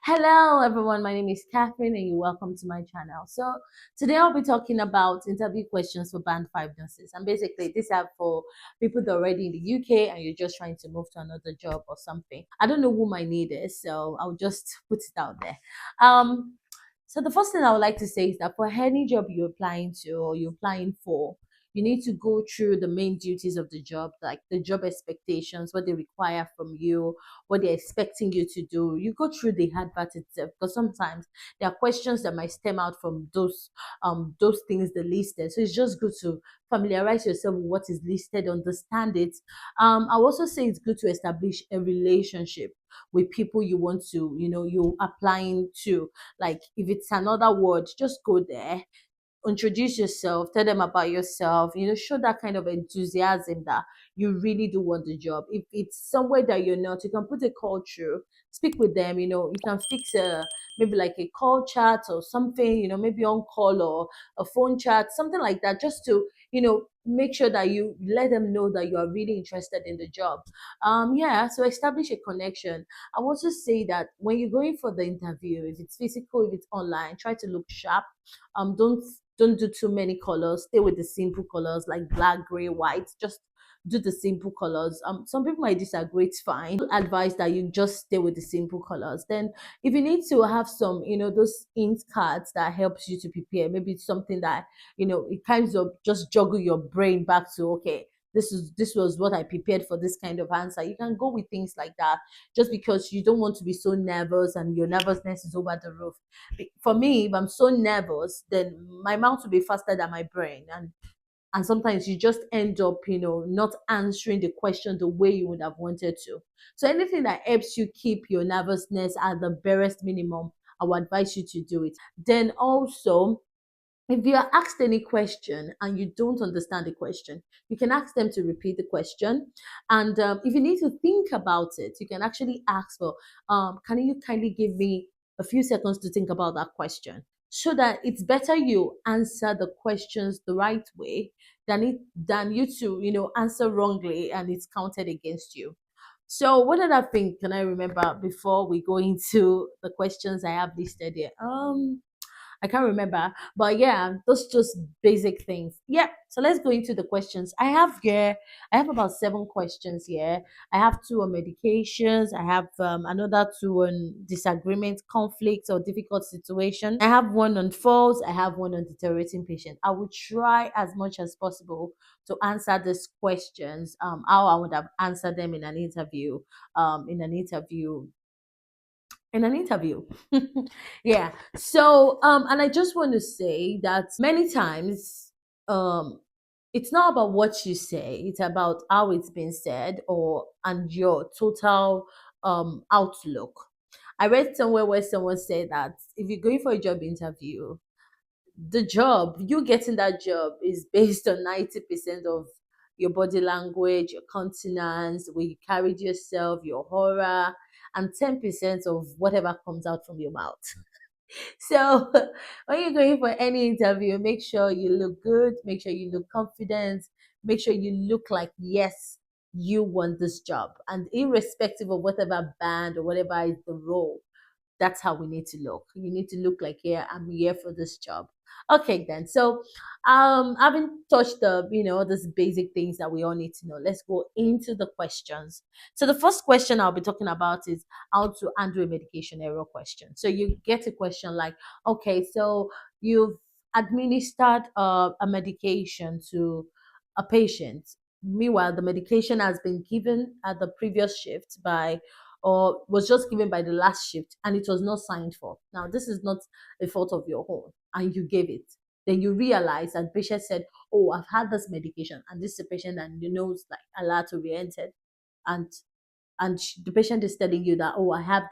Hello, everyone. My name is Catherine, and you're welcome to my channel. So, today I'll be talking about interview questions for Band 5 nurses. And basically, these are for people that are already in the UK and you're just trying to move to another job or something. I don't know who my need is, so I'll just put it out there. Um, so, the first thing I would like to say is that for any job you're applying to or you're applying for, you need to go through the main duties of the job, like the job expectations, what they require from you, what they're expecting you to do. You go through the advert itself because sometimes there are questions that might stem out from those things they listed. So it's just good to familiarize yourself with what is listed, understand it. I also say it's good to establish a relationship with people you want to, you applying to. Like if it's another word, just go there, introduce yourself, tell them about yourself, show that kind of enthusiasm that you really do want the job. If it's somewhere that you're not, you can put a call through, speak with them, you can fix maybe like a call chat or something, maybe on call or a phone chat, something like that, just to, make sure that you let them know that you are really interested in the job. Yeah, so establish a connection. I want to say that when you're going for the interview, if it's physical, if it's online, try to look sharp. Don't do too many colors. Stay with the simple colors like black, gray, white. Just do the simple colors. Some people might disagree. It's fine. Advise that you just stay with the simple colors. Then, if you need to have some, those ink cards that helps you to prepare. Maybe it's something that it kind of just juggle your brain back to okay. This was what I prepared for this kind of answer. You can go with things like that just because you don't want to be so nervous and your nervousness is over the roof. For me, if I'm so nervous, then my mouth will be faster than my brain, and sometimes you just end up, not answering the question the way you would have wanted to. So anything that helps you keep your nervousness at the barest minimum, I would advise you to do it. Then also, if you are asked any question and you don't understand the question, you can ask them to repeat the question. And if you need to think about it, you can actually ask for, can you kindly give me a few seconds to think about that question? So that it's better you answer the questions the right way than you to, answer wrongly and it's counted against you. So what other thing can I remember before we go into the questions I have listed here? I can't remember, but yeah, those just basic things. Yeah, so let's go into the questions. I have about 7 questions here. I have two on medications. I have another two on disagreement, conflicts, or difficult situation. I have one on faults. I have one on deteriorating patient. I will try as much as possible to answer these questions. How I would have answered them in an interview. In an interview. Yeah. So and I just want to say that many times um it's not about what you say, it's about how it's been said or and your total outlook. I read somewhere where someone said that if you're going for a job interview, the job, you getting that job is based on 90% of your body language, your countenance, the way you carried yourself, your aura, and 10% of whatever comes out from your mouth. So when you're going for any interview, make sure you look good, make sure you look confident, make sure you look like, yes, you want this job. And irrespective of whatever band or whatever is the role, that's how we need to look. You need to look like, yeah, I'm here for this job. Okay, then. So, having touched the, all these basic things that we all need to know, let's go into the questions. So, the first question I'll be talking about is how to handle a medication error question. So, you get a question like, okay, so you've administered a medication to a patient. Meanwhile, the medication has been given at the previous shift by or was just given by the last shift and it was not signed for. Now, this is not a fault of your own, and you gave it. Then you realize and the patient said, oh, I've had this medication, and this is a patient and you know it's like alert oriented. And the patient is telling you that, oh, I have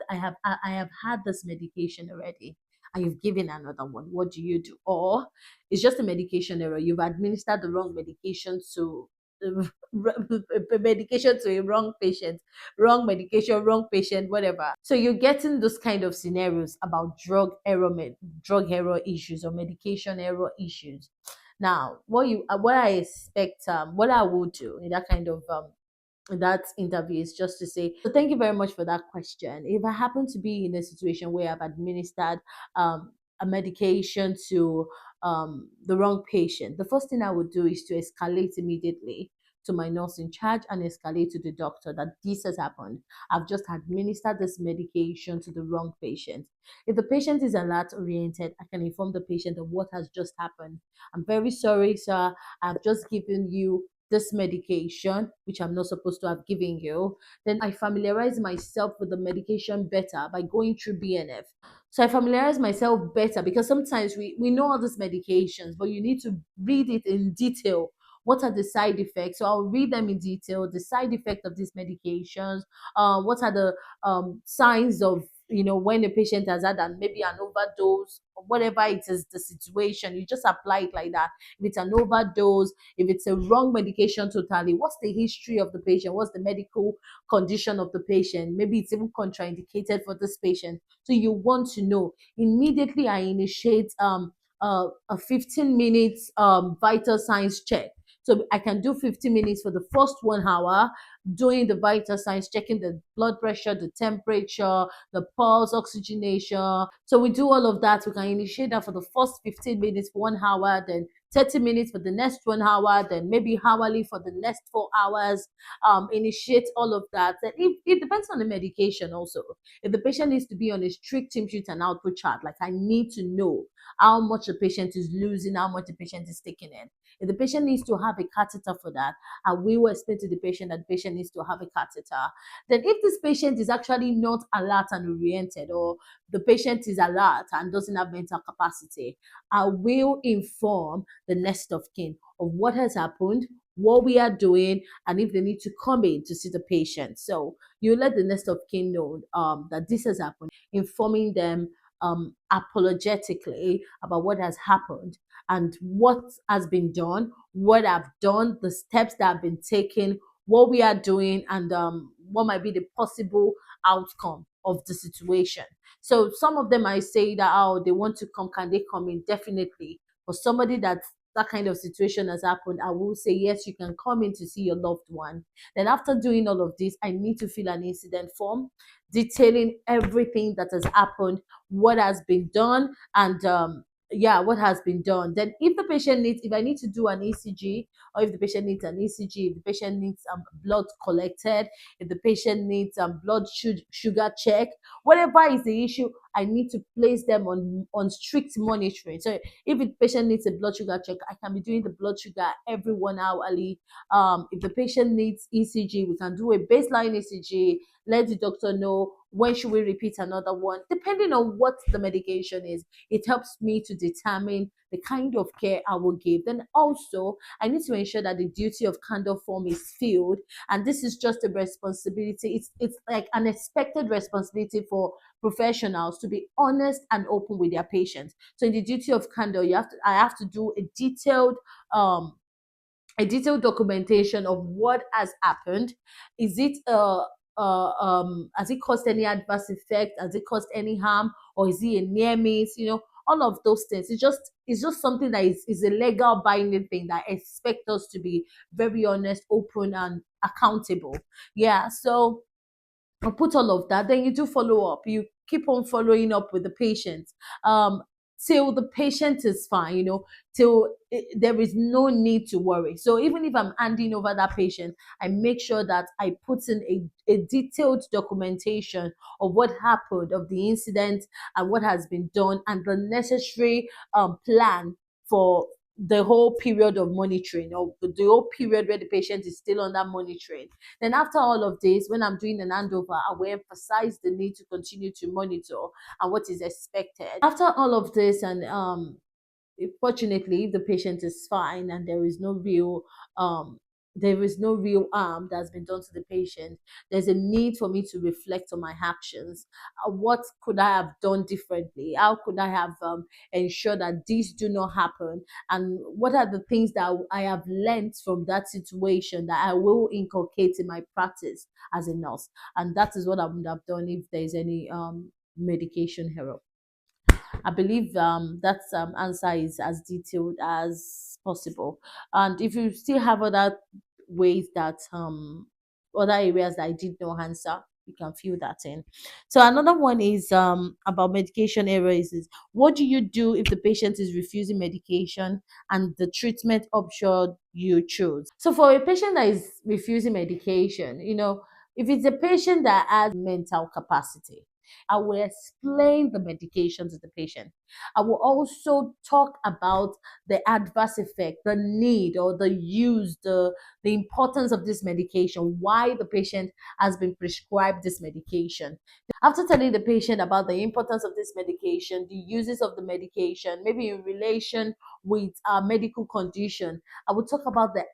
had this medication already and you've given another one. What do you do? Or it's just a medication error. You've administered the wrong medication to medication to a wrong patient, wrong medication, wrong patient, whatever. So you're getting those kind of scenarios about drug error issues or medication error issues. Now, what I expect, what I will do in that kind of that interview is just to say, so thank you very much for that question. If I happen to be in a situation where I've administered a medication to the wrong patient, the first thing I would do is to escalate immediately to my nurse in charge and escalate to the doctor that this has happened. I've just administered this medication to the wrong patient. If the patient is alert oriented, I can inform the patient of what has just happened. I'm very sorry, sir. I've just given you this medication, which I'm not supposed to have given you. Then I familiarize myself with the medication better by going through BNF. So I familiarize myself better because sometimes we know all these medications, but you need to read it in detail. What are the side effects? So I'll read them in detail, the side effect of these medications, what are the signs of, when a patient has had maybe an overdose or whatever it is, the situation, you just apply it like that. If it's an overdose, if it's a wrong medication totally, what's the history of the patient, what's the medical condition of the patient, maybe it's even contraindicated for this patient. So you want to know. Immediately I initiate a 15 minutes vital signs check. So I can do 15 minutes for the first 1 hour, doing the vital signs, checking the blood pressure, the temperature, the pulse, oxygenation. So we do all of that. We can initiate that for the first 15 minutes for 1 hour, then 30 minutes for the next 1 hour, then maybe hourly for the next 4 hours. Initiate all of that. And it depends on the medication also. If the patient needs to be on a strict input and output chart, like I need to know how much the patient is losing, how much the patient is taking in. If the patient needs to have a catheter for that, I will explain to the patient that the patient needs to have a catheter. Then if this patient is actually not alert and oriented, or the patient is alert and doesn't have mental capacity, I will inform the next of kin of what has happened, what we are doing, and if they need to come in to see the patient. So you let the next of kin know that this has happened, informing them apologetically about what has happened and what has been done, what I've done, the steps that have been taken, what we are doing, and what might be the possible outcome of the situation. So some of them might say that, oh, they want to come, can they come in? Definitely. For somebody that kind of situation has happened, I will say yes, you can come in to see your loved one. Then after doing all of this, I need to fill an incident form detailing everything that has happened, what has been done, and yeah, what has been done. Then if the patient needs, if I need to do an ECG, or if the patient needs an ECG, if the patient needs blood collected, if the patient needs blood sugar check, whatever is the issue, I need to place them on strict monitoring. So if the patient needs a blood sugar check, I can be doing the blood sugar every 1 hourly. If the patient needs ECG, we can do a baseline ECG, let the doctor know when should we repeat another one, depending on what the medication is. It helps me to determine the kind of care I will give. Then also I need to ensure that the duty of candor form is filled, and this is just a responsibility. It's like an expected responsibility for professionals to be honest and open with their patients. So in the duty of candor, I have to do um a detailed documentation of what has happened. Is it has it caused any adverse effect? Has it caused any harm? Or is it a near miss? All of those things. It's just something that is a legal binding thing that I expect us to be very honest, open, and accountable. Yeah. So I'll put all of that. Then you do follow up. You keep on following up with the patient um, till the patient is fine, till there is no need to worry. So even if I'm handing over that patient, I make sure that I put in a detailed documentation of what happened, of the incident, and what has been done, and the necessary plan for the whole period of monitoring, or the whole period where the patient is still under monitoring. Then after all of this, when I'm doing an handover, I will emphasize the need to continue to monitor and what is expected. After all of this, and fortunately, if the patient is fine and um there is no real harm that's been done to the patient, there's a need for me to reflect on my actions. What could I have done differently? How could I have ensured that these do not happen? And what are the things that I have learned from that situation that I will inculcate in my practice as a nurse? And that is what I would have done if there's any medication error. I believe that answer is as detailed as possible. And if you still have other ways that other areas that I did not answer, you can fill that in. So another one is about medication errors is what do you do if the patient is refusing medication and the treatment option you choose? So for a patient that is refusing medication, if it's a patient that has mental capacity, I will explain the medication to the patient. I will also talk about the adverse effect, the need or the use, the importance of this medication, why the patient has been prescribed this medication. After telling the patient about the importance of this medication, the uses of the medication, maybe in relation with a medical condition, I will talk about the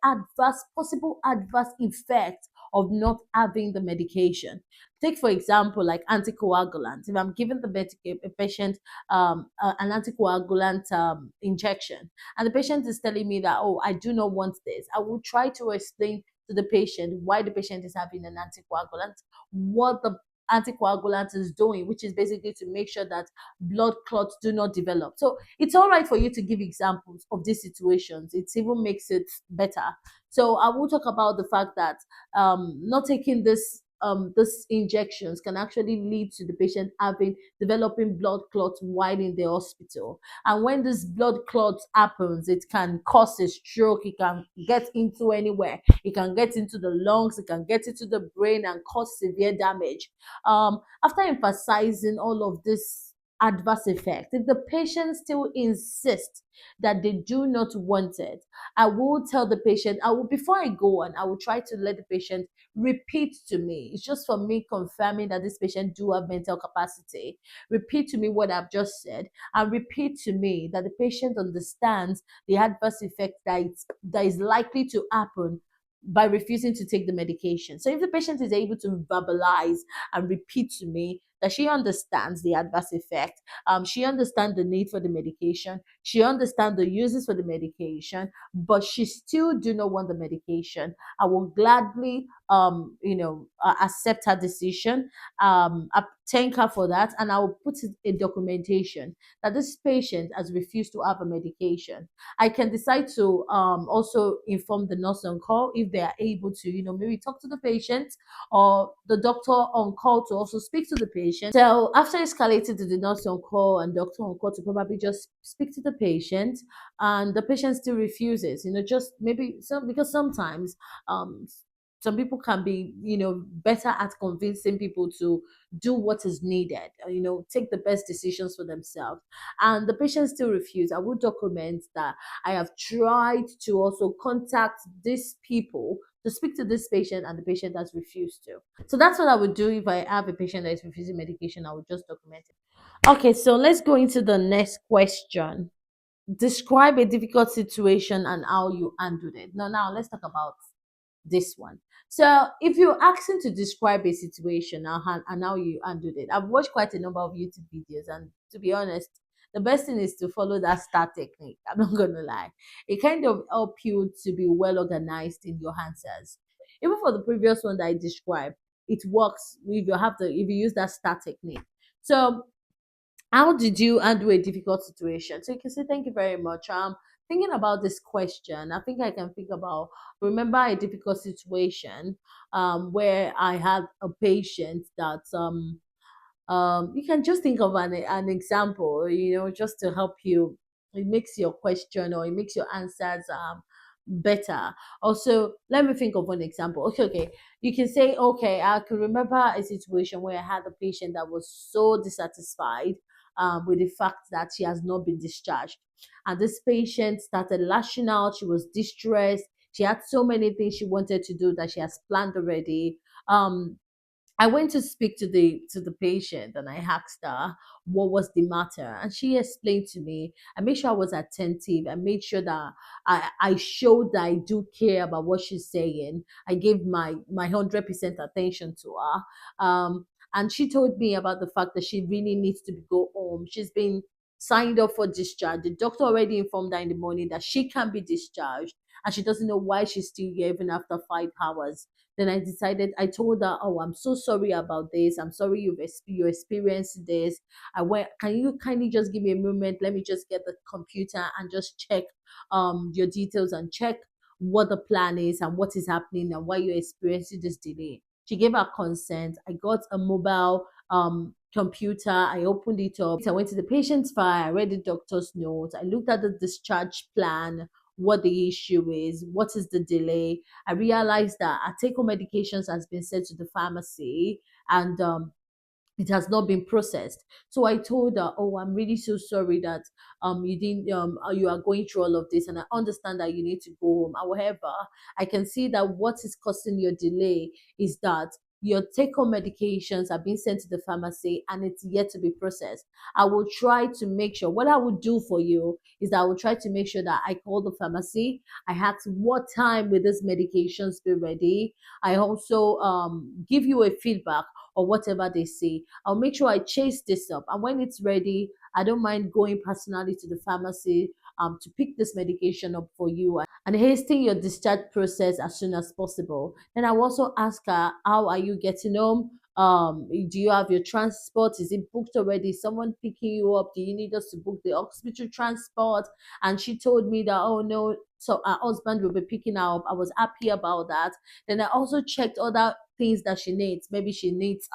possible adverse effect of not having the medication. Take for example, like anticoagulants. If I'm giving a patient an anticoagulant injection, and the patient is telling me that, oh, I do not want this, I will try to explain to the patient why the patient is having an anticoagulant, what the anticoagulant is doing, which is basically to make sure that blood clots do not develop. So it's all right for you to give examples of these situations. It even makes it better. So I will talk about the fact that not taking this injections can actually lead to the patient having developing blood clots while in the hospital. And when this blood clot happens, it can cause a stroke. It can get into anywhere. It can get into the lungs. It can get into the brain and cause severe damage. After emphasizing all of this adverse effect, if the patient still insists that they do not want it, I will tell the patient, before I go on, I will try to let the patient repeat to me. It's just for me confirming that this patient do have mental capacity. Repeat to me what I've just said, and repeat to me that the patient understands the adverse effect that is likely to happen by refusing to take the medication. So if the patient is able to verbalize and repeat to me that she understands the adverse effect, she understands the need for the medication, she understands the uses for the medication, but she still do not want the medication, I will gladly accept her decision, I thank her for that, and I will put it in documentation that this patient has refused to have a medication. I can decide to also inform the nurse on call if they are able to, maybe talk to the patient, or the doctor on call to also speak to the patient. So after escalating to the nurse on call and doctor on call to probably just speak to the patient, and the patient still refuses, just maybe some, because sometimes um some people can be, better at convincing people to do what is needed, take the best decisions for themselves, and the patient still refuse. I will document that I have tried to also contact these people to speak to this patient, and the patient has refused to. So that's what I would do if I have a patient that is refusing medication. I would just document it. Okay, so let's go into the next question. Describe a difficult situation and how you handled it. Now let's talk about this one. So if you're asking to describe a situation and how you handled it, I've watched quite a number of YouTube videos, and to be honest, the best thing is to follow that STAR technique. I'm not gonna lie. It kind of help you to be well organized in your answers. Even for the previous one that I described, it works if you use that STAR technique. So how did you handle a difficult situation? So you can say thank you very much. Thinking about this question, I think I can think about, remember a difficult situation where I had a patient that you can just think of an example, just to help you. It makes your question, or it makes your answers better. Also, let me think of one example. Okay. You can say, okay, I can remember a situation where I had a patient that was so dissatisfied with the fact that she has not been discharged. And this patient started lashing out. She was distressed. She had so many things she wanted to do that she has planned already. I went to speak to the patient, and I asked her what was the matter, and she explained to me. I made sure I was attentive. I made sure that I showed that I do care about what she's saying. I gave my 100% attention to her. And she told me about the fact that she really needs to go home. She's been signed up for discharge. The doctor already informed her in the morning that she can be discharged, and she doesn't know why she's still here even after 5 hours. Then I told her, oh, I'm so sorry about this. I'm sorry you experienced this. Can you kindly just give me a moment? Let me just get the computer and just check your details and check what the plan is and what is happening and why you're experiencing this delay. She gave her consent. I got a mobile computer. I opened it up. I went to the patient's file. I read the doctor's notes. I looked at the discharge plan, what the issue is, what is the delay. I realized that our take-home medications has been sent to the pharmacy, and it has not been processed. So I told her, "Oh, I'm really so sorry that you didn't you are going through all of this, and I understand that you need to go home. However, I can see that what is causing your delay is that your take-home medications are being sent to the pharmacy and it's yet to be processed. I will try to make sure. What I will do for you is that I will try to make sure that I call the pharmacy. I ask what time will these medications be ready. I also give you a feedback or whatever they say. I'll make sure I chase this up. And when it's ready, I don't mind going personally to the pharmacy to pick this medication up for you and hasten your discharge process as soon as possible." Then I will also ask her, "How are you getting home? Do you have your transport? Is it booked already? Is someone picking you up? Do you need us to book the hospital transport?" And she told me that, "Oh no, so her husband will be picking her up." I was happy about that. Then I also checked other things that she needs. Maybe she needs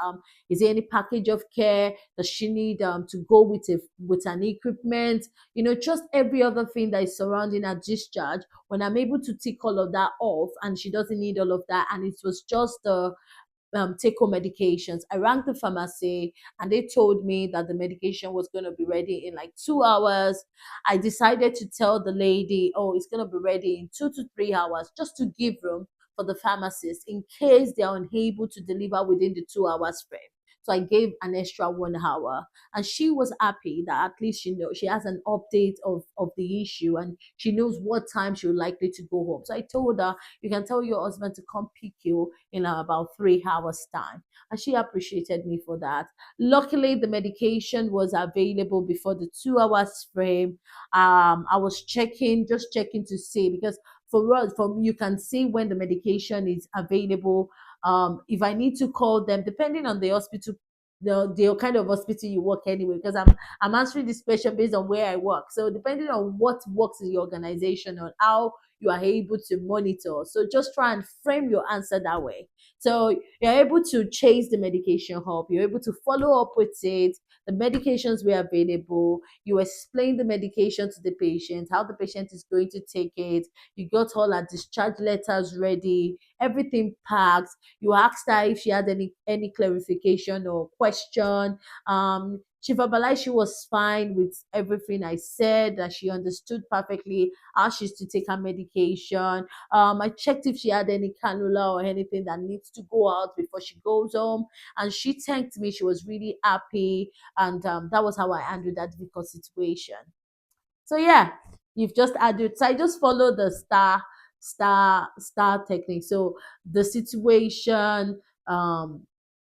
is there any package of care? Does she need to go with a with an equipment? Just every other thing that is surrounding her discharge. When I'm able to tick all of that off, and she doesn't need all of that, and it was just the take home medications. I rang the pharmacy and they told me that the medication was going to be ready in like 2 hours. I decided to tell the lady, "Oh, it's going to be ready in 2 to 3 hours," just to give room for the pharmacist in case they are unable to deliver within the 2 hours frame. So I gave an extra 1 hour, and she was happy that at least she has an update of the issue and she knows what time she would likely to go home. So I told her, "You can tell your husband to come pick you in about 3 hours time," and she appreciated me for that. Luckily, the medication was available before the 2 hours frame. I was just checking to see, because for us, you can see when the medication is available. If I need to call them, depending on the hospital, the kind of hospital you work anyway, because I'm answering this question based on where I work. So depending on what works in your organization, on how you are able to monitor. So just try and frame your answer that way. So you're able to chase the medication hub, you're able to follow up with it, the medications were available, you explain the medication to the patient, how the patient is going to take it, you got all our discharge letters ready, everything packed. You asked her if she had any clarification or question. She verbalized she was fine with everything I said, that she understood perfectly how she's to take her medication. I checked if she had any cannula or anything that needs to go out before she goes home, and she thanked me. She was really happy, and that was how I handled that difficult situation. So yeah, you've just added. So I just follow the star technique. So the situation, um,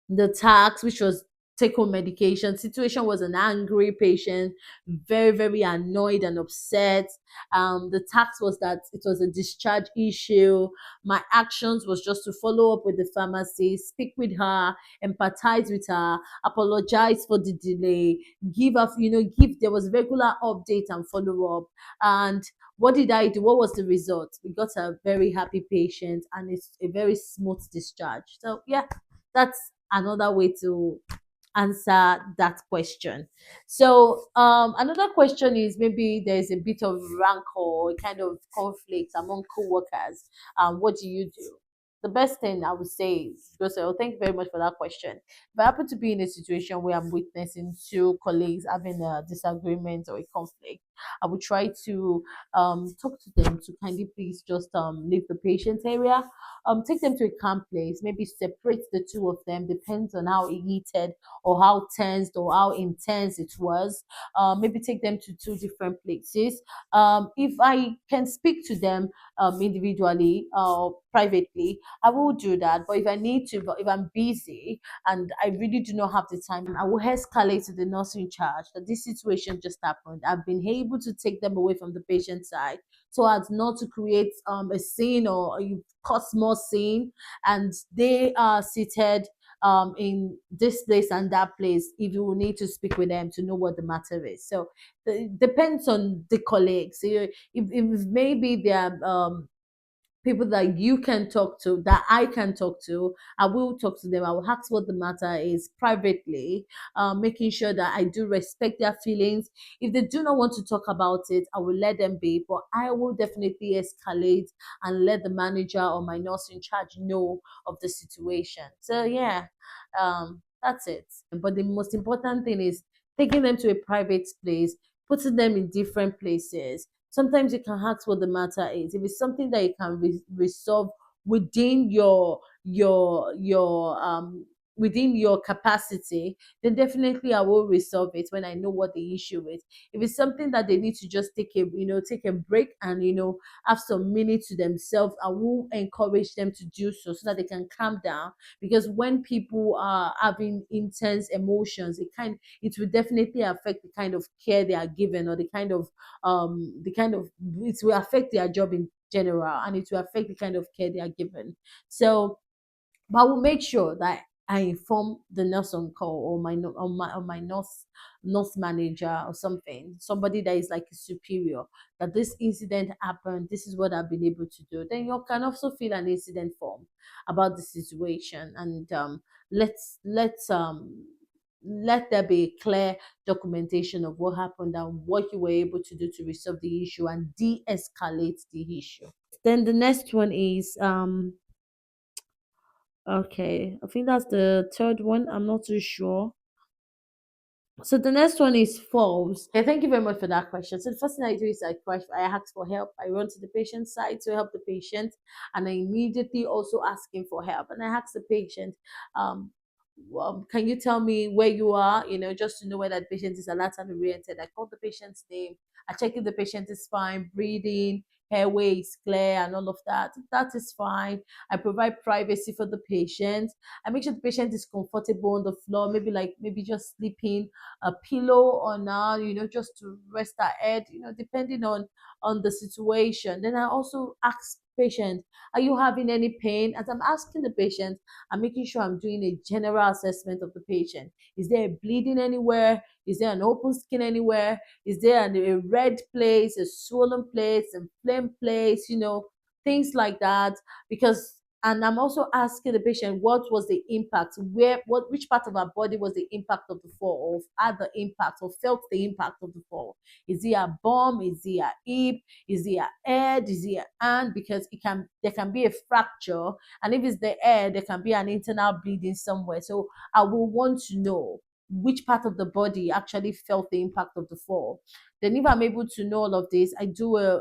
the tax, which was take home medication. Situation was an angry patient, very, very annoyed and upset. The tax was that it was a discharge issue. My actions was just to follow up with the pharmacy, speak with her, empathize with her, apologize for the delay, give her, give there was regular update and follow up. And what did I do? What was the result? We got a very happy patient and it's a very smooth discharge. So yeah, that's another way to answer that question. So another question is, maybe there's a bit of rancor, a kind of conflict among co-workers. What do you do? The best thing I would say is, because thank you very much for that question. If I happen to be in a situation where I'm witnessing two colleagues having a disagreement or a conflict, I would try to talk to them to kindly please just leave the patient area, take them to a calm place, maybe separate the two of them, depends on how heated or how tensed or how intense it was. Maybe take them to two different places. If I can speak to them individually or privately, I will do that. But if I need to, but if I'm busy and I really do not have the time, I will escalate to the nurse in charge that this situation just happened. I've been able to take them away from the patient side so as not to create a scene or you cause more scene, and they are seated in this place and that place if you will need to speak with them to know what the matter is. So it depends on the colleagues. If maybe they are people that you can talk to, that I can talk to, I will talk to them. I will ask what the matter is privately, making sure that I do respect their feelings. If they do not want to talk about it, I will let them be, but I will definitely escalate and let the manager or my nurse in charge know of the situation. So yeah, that's it. But the most important thing is taking them to a private place, putting them in different places. Sometimes you can ask what the matter is. If it's something that you can resolve within your within your capacity, then definitely I will resolve it when I know what the issue is. If it's something that they need to just take a break and have some minute to themselves, I will encourage them to do so so that they can calm down. Because when people are having intense emotions, it will definitely affect the kind of care they are given, or the kind of it will affect their job in general, and it will affect the kind of care they are given. So, but I will make sure that I inform the nurse on call, or my nurse manager, or somebody that is like a superior, that this incident happened. This is what I've been able to do. Then you can also fill an incident form about the situation, and let there be a clear documentation of what happened and what you were able to do to resolve the issue and de-escalate the issue. Then the next one is okay, I think that's the third one. I'm not too sure. So the next one is false. Okay, thank you very much for that question. So the first thing I do is I ask for help. I run to the patient's side to help the patient, and I immediately also ask him for help. And I ask the patient, can you tell me where you are? Just to know whether the patient is alert and oriented. I call the patient's name. I check if the patient is fine, breathing, airway is clear, and all of that. If that is fine, I provide privacy for the patient. I make sure the patient is comfortable on the floor, maybe just sleeping a pillow on her, just to rest her head, depending on the situation. Then I also ask patient, are you having any pain? As I'm asking the patient, I'm making sure I'm doing a general assessment of the patient. Is there a bleeding anywhere? Is there an open skin anywhere? Is there a red place, a swollen place, a inflamed place? Things like that. Because and I'm also asking the patient what was the impact, which part of our body was the impact of the fall, or had the impact or felt the impact of the fall. Is it a bum? Is it a hip? Is it a head? Is it a hand? Because there can be a fracture, and if it's the head, there can be an internal bleeding somewhere. So I will want to know which part of the body actually felt the impact of the fall. Then, if I'm able to know all of this, I do a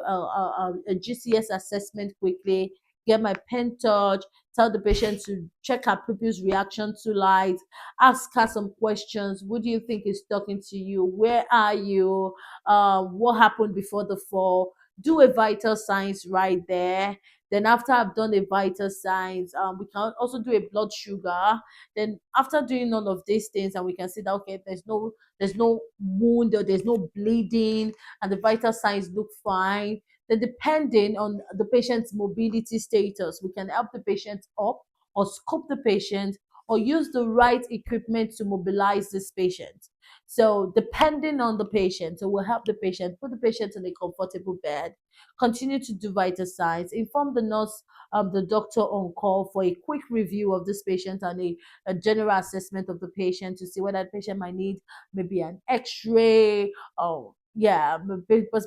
GCS assessment quickly, get my pen touch, tell the patient to check her pupils reaction to light, ask her some questions. What do you think is talking to you? Where are you? What happened before the fall? Do a vital signs right there. Then after I've done a vital signs, we can also do a blood sugar. Then after doing all of these things, and we can see that okay, there's no wound, or there's no bleeding, and the vital signs look fine. Then, depending on the patient's mobility status, we can help the patient up, or scope the patient, or use the right equipment to mobilize this patient. So, depending on the patient, so we'll help the patient, put the patient in a comfortable bed, continue to do vital signs, inform the nurse, the doctor on call for a quick review of this patient, and a general assessment of the patient to see whether the patient might need maybe an x-ray, or yeah,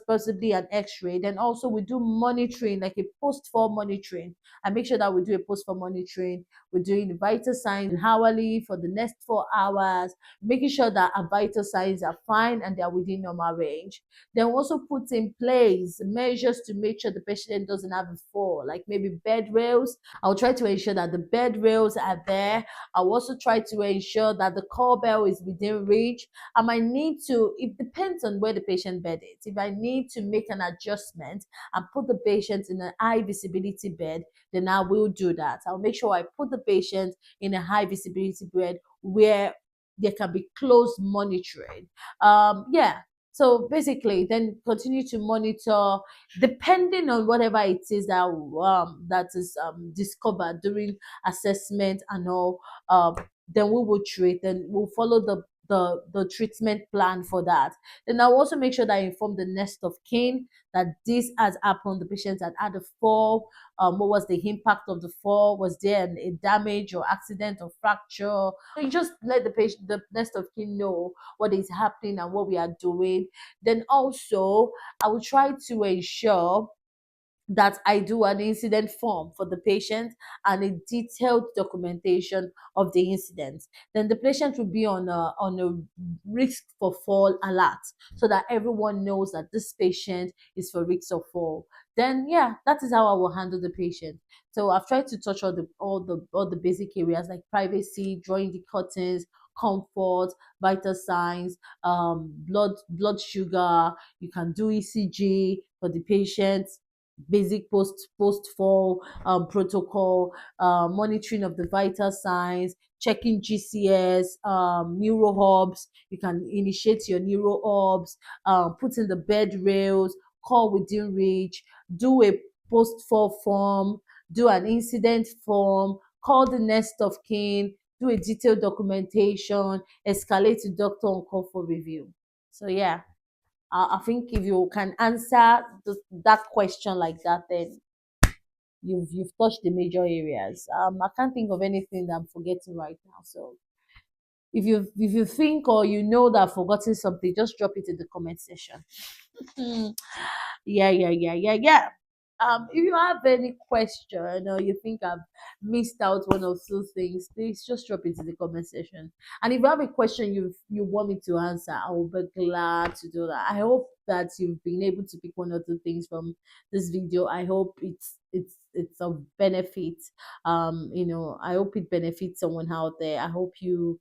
possibly an x-ray. Then also we do monitoring, like a post-fall monitoring. I make sure that we do a post-fall monitoring. We're doing the vital signs hourly for the next 4 hours, making sure that our vital signs are fine and they are within normal range. Then we also put in place measures to make sure the patient doesn't have a fall, like maybe bed rails. I'll try to ensure that the bed rails are there. I'll also try to ensure that the call bell is within reach. I might need to, it depends on where the patient bed is. If I need to make an adjustment and put the patient in a high visibility bed, then I will do that. I'll make sure I put the patient in a high visibility bed where there can be close monitoring. Yeah. So basically, then continue to monitor depending on whatever it is that is discovered during assessment and all. Then we will treat. Then we'll follow the treatment plan for that. Then I'll also make sure that I inform the next of kin that this has happened. The patient had a fall. What was the impact of the fall? Was there a damage or accident or fracture? So you just let the patient, the next of kin, know what is happening and what we are doing. Then also, I will try to ensure that I do an incident form for the patient and a detailed documentation of the incident. Then the patient will be on a risk for fall alert so that everyone knows that this patient is for risk of fall. Then yeah, that is how I will handle the patient. So I've tried to touch all the basic areas like privacy, drawing the curtains, comfort, vital signs, blood sugar. You can do ECG for the patient, basic post fall protocol, monitoring of the vital signs, checking GCS, neuro hubs. You can initiate your neuro hubs, put in the bed rails, call within reach, do a post fall form, do an incident form, call the next of kin, do a detailed documentation, escalate to doctor on call for review. So yeah, I think if you can answer that question like that, then you've touched the major areas. I can't think of anything that I'm forgetting right now. So if you think or you know that I've forgotten something, just drop it in the comment section. Hmm. Yeah. If you have any question or you think I've missed out one or two things, please just drop it in the comment section. And if you have a question you want me to answer, I will be glad to do that. I hope that you've been able to pick one or two things from this video. I hope it's of benefit. I hope it benefits someone out there. I hope you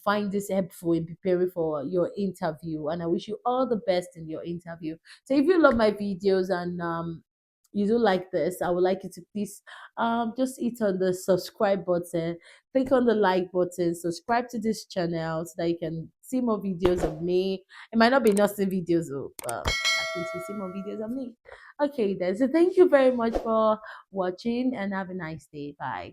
find this helpful in preparing for your interview, and I wish you all the best in your interview. So if you love my videos and you do like this, I would like you to please just hit on the subscribe button, click on the like button, subscribe to this channel so that you can see more videos of me. It might not be nursing videos though, but at least you see more videos of me. Okay then, so thank you very much for watching and have a nice day. Bye.